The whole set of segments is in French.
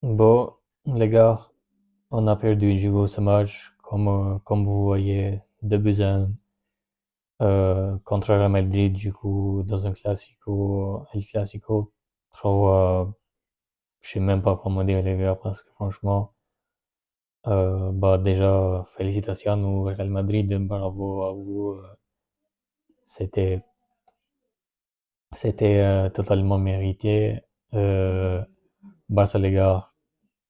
Bon, les gars, on a perdu du coup ce match, comme vous voyez, 2-1 contre Real Madrid, du coup, dans un classico, El Clasico, trop, je sais même pas comment dire les gars, parce que franchement, bah déjà, félicitations au Real Madrid, bravo à vous, c'était, c'était totalement mérité. Euh, Barça les gars,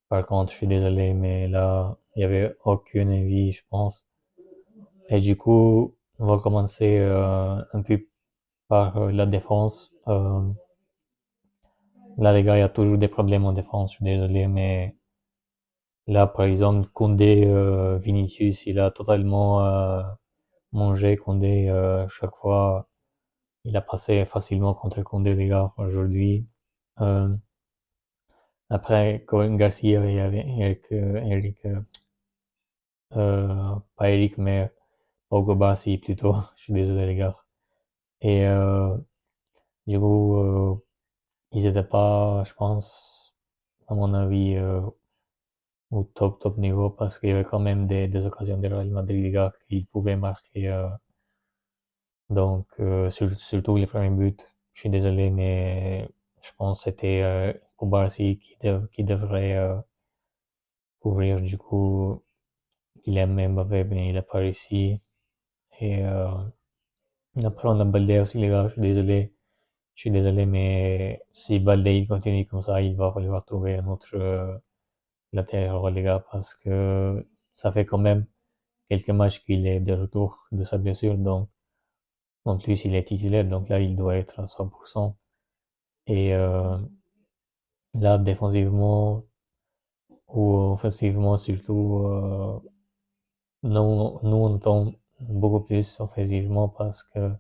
par contre, je suis désolé, mais là, il y avait aucune envie, je pense. Et du coup, on va commencer un peu par la défense. Là, les gars, il y a toujours des problèmes en défense, je suis désolé, mais là, par exemple, Koundé, Vinicius, il a totalement mangé Koundé chaque fois. Il a passé facilement contre Koundé, les gars, aujourd'hui. Euh, Après, Cohen Garcia, il y avait pas Eric, mais Pogba, si, plutôt. Je suis désolé, les gars. Et du coup, ils étaient pas, je pense, à mon avis, au top niveau parce qu'il y avait quand même des occasions de Real Madrid, les gars, qu'ils pouvaient marquer. Donc, surtout les premiers buts. Je suis désolé, mais je pense que c'était Koubarsi qui devrait couvrir. Du coup, Kylian Mbappé, ben, il a pas réussi. Et après, on a Baldé aussi, les gars. Je suis désolé. Je suis désolé, mais si Baldé il continue comme ça, il va falloir trouver un autre latéral, les gars, parce que ça fait quand même quelques matchs qu'il est de retour de sa blessure. Donc, en plus, il est titulaire, donc là, il doit être à 100%. Et là, défensivement ou offensivement, surtout, nous, on tombe beaucoup plus offensivement parce que,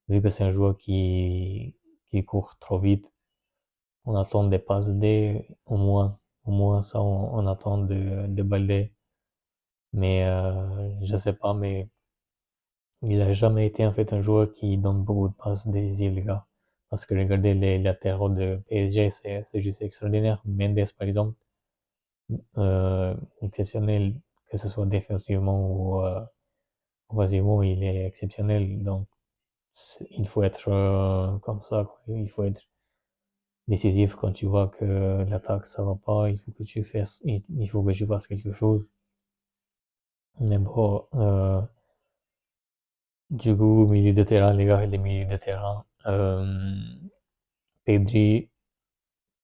vu que c'est un joueur qui court trop vite, on attend des passes D, au moins ça, on attend de Baldé. Mais je sais pas, mais il a jamais été en fait un joueur qui donne beaucoup de passes décisives, les gars. Parce que regardez les latéraux de PSG, c'est juste extraordinaire. Mendes, par exemple, euh, exceptionnel, que ce soit défensivement ou offensivement, il est exceptionnel. Donc, il faut être comme ça, quoi. Il faut être décisif quand tu vois que l'attaque ça va pas. Il faut que tu fasses quelque chose. Mais bon, du coup, milieu de terrain, les gars, les milieux de terrain. Pedri,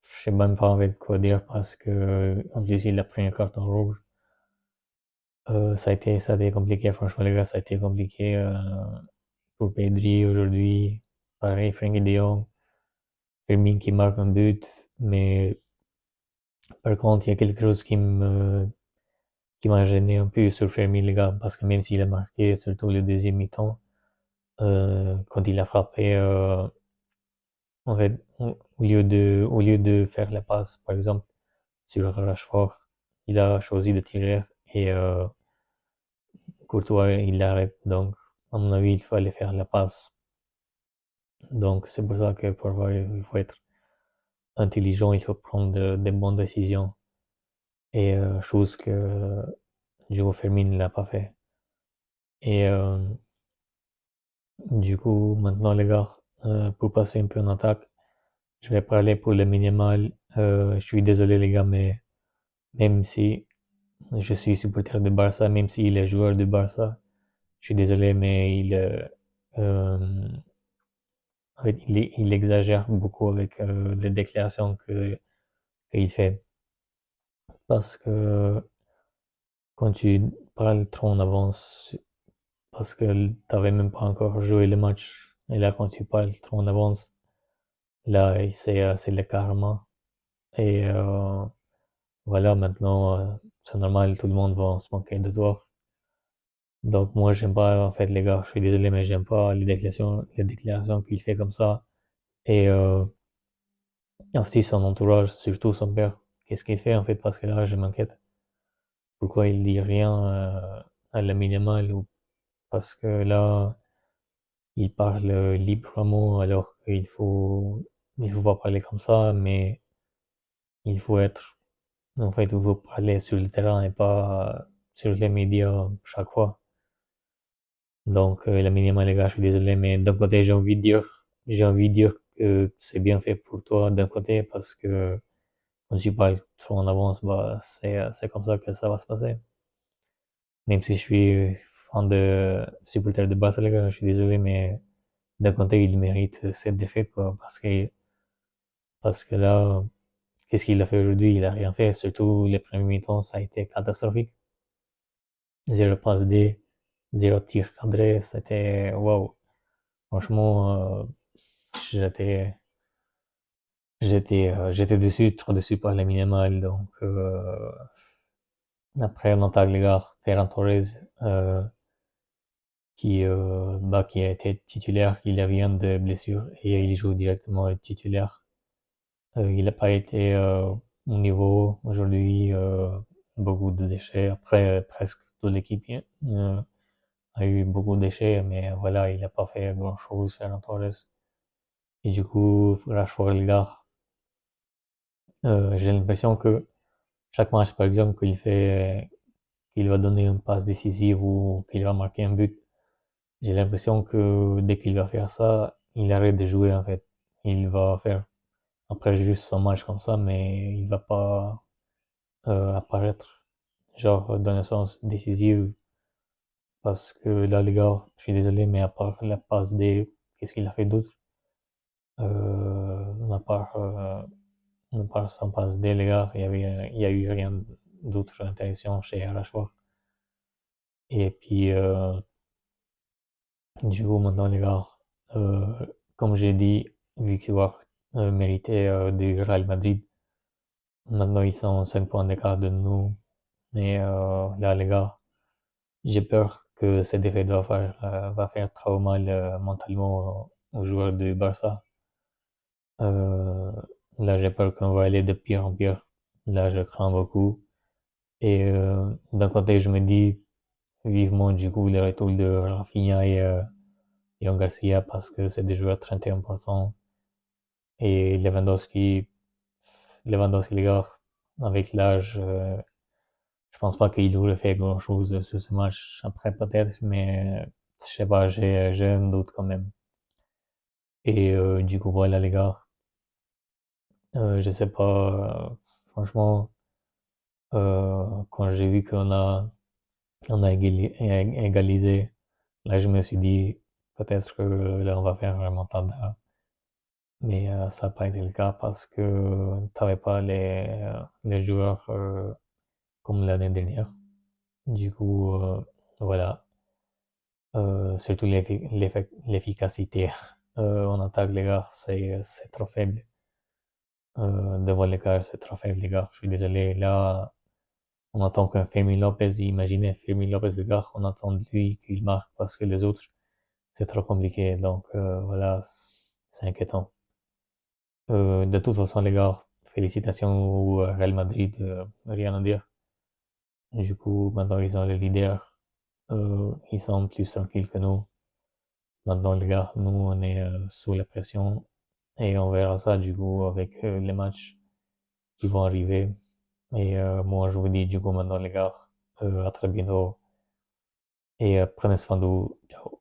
je sais même pas avec quoi dire parce que en plus il a pris un carton rouge. Ça a été compliqué, franchement les gars, ça a été compliqué pour Pedri aujourd'hui. Pareil, Frenkie de Jong, Firmino qui marque un but, mais par contre il y a quelque chose qui m'a gêné un peu sur Firmino les gars, parce que même s'il a marqué, surtout le deuxième mi-temps, quand il a frappé, en fait, au lieu de faire la passe, par exemple, sur Rashford, il a choisi de tirer et Courtois, il l'arrête. Donc, à mon avis, il fallait faire la passe. Donc, c'est pour ça que parfois, il faut être intelligent, il faut prendre des bonnes décisions. Et chose que Joe Firmino ne l'a pas fait. Et du coup, maintenant, les gars, pour passer un peu en attaque, je vais parler pour le minimal. Je suis désolé, les gars, mais même si je suis supporter de Barça, même s'il est joueur de Barça, je suis désolé, mais euh, en fait, il exagère beaucoup avec les déclarations qu'il fait. Parce que quand tu parles trop en avance, parce que t'avais même pas encore joué le match, et là, quand tu parles trop en avance, là, c'est le karma. Et voilà, maintenant, c'est normal, tout le monde va se moquer de toi. Donc moi j'aime pas en fait les gars, je suis désolé mais j'aime pas les déclarations qu'il fait comme ça. Et aussi son entourage, surtout son père. Qu'est-ce qu'il fait en fait parce que là je m'inquiète. Pourquoi il dit rien à la minimale ou parce que là il parle librement alors qu'il faut pas parler comme ça, mais il faut être En fait, il faut parler sur le terrain et pas sur les médias chaque fois. Donc, la minimale, les gars, je suis désolé, mais d'un côté, j'ai envie de dire que c'est bien fait pour toi d'un côté parce que quand tu parles trop en avance, bah, c'est comme ça que ça va se passer. Même si je suis fan de supporter de Barça, les gars, je suis désolé, mais d'un côté, il mérite cette défaite, quoi, parce que là, qu'est-ce qu'il a fait aujourd'hui? Il a rien fait. Surtout les premiers mi-temps, ça a été catastrophique. Zéro passe D, zéro tir cadré, c'était waouh. Franchement, j'étais, j'étais déçu, trop déçu par les minimales. Donc, après, on attaque les gars, Ferran Torres, qui a été titulaire, il revient de blessure et il joue directement titulaire. Il n'a pas été au niveau aujourd'hui, beaucoup de déchets. Après, presque toute l'équipe a eu beaucoup de déchets, mais voilà, il n'a pas fait grand-chose, Ferran Torres. Et du coup, Rashford, les gars, j'ai l'impression que chaque match, par exemple, qu'il va donner une passe décisive ou qu'il va marquer un but, j'ai l'impression que dès qu'il va faire ça, il arrête de jouer en fait. Il va faire après juste son match comme ça, mais il va pas apparaître genre dans le sens décisif parce que là les gars, je suis désolé, mais à part la passe D, qu'est-ce qu'il a fait d'autre? À part, sans passe D, les gars, il y a eu rien d'autre intéressant chez Rashford. Et puis du coup maintenant les gars, euh, comme j'ai dit, victoire méritée du Real Madrid. Maintenant ils sont 5 points d'écart de nous. Mais là les gars, j'ai peur que cette défaite va faire trop mal mentalement aux joueurs du Barça. Euh, Là, j'ai peur qu'on va aller de pire en pire. Là, je crains beaucoup. Et d'un côté, je me dis vivement du coup le retour de Rafinha et Garcia parce que c'est des joueurs très importants. Et Lewandowski, les gars, avec l'âge, je pense pas qu'il aurait fait grand-chose sur ce match. Après, peut-être, mais je sais pas, j'ai un doute quand même. Et du coup, voilà, les gars. Je sais pas, franchement, quand j'ai vu qu'on a égalisé, là, je me suis dit, peut-être que là, on va faire un remontada. Mais ça n'a pas été le cas parce que t'avais pas les joueurs comme l'année dernière. Du coup, voilà. Surtout l'efficacité en attaque, les gars, c'est trop faible. Devant les gars, c'est trop faible, les gars. Je suis désolé. Là, on attend qu'un Fermin Lopez, imaginez Fermin Lopez, les gars, on attend de lui qu'il marque parce que les autres, c'est trop compliqué. Donc, voilà, c'est inquiétant. De toute façon, les gars, félicitations au Real Madrid, rien à dire. Du coup, maintenant, ils ont le leader. Ils sont plus tranquilles que nous. Maintenant, les gars, nous, on est sous la pression et on verra ça du coup avec les matchs qui vont arriver. Et moi, je vous dis du coup maintenant, les gars, à très bientôt et prenez soin de vous. Ciao.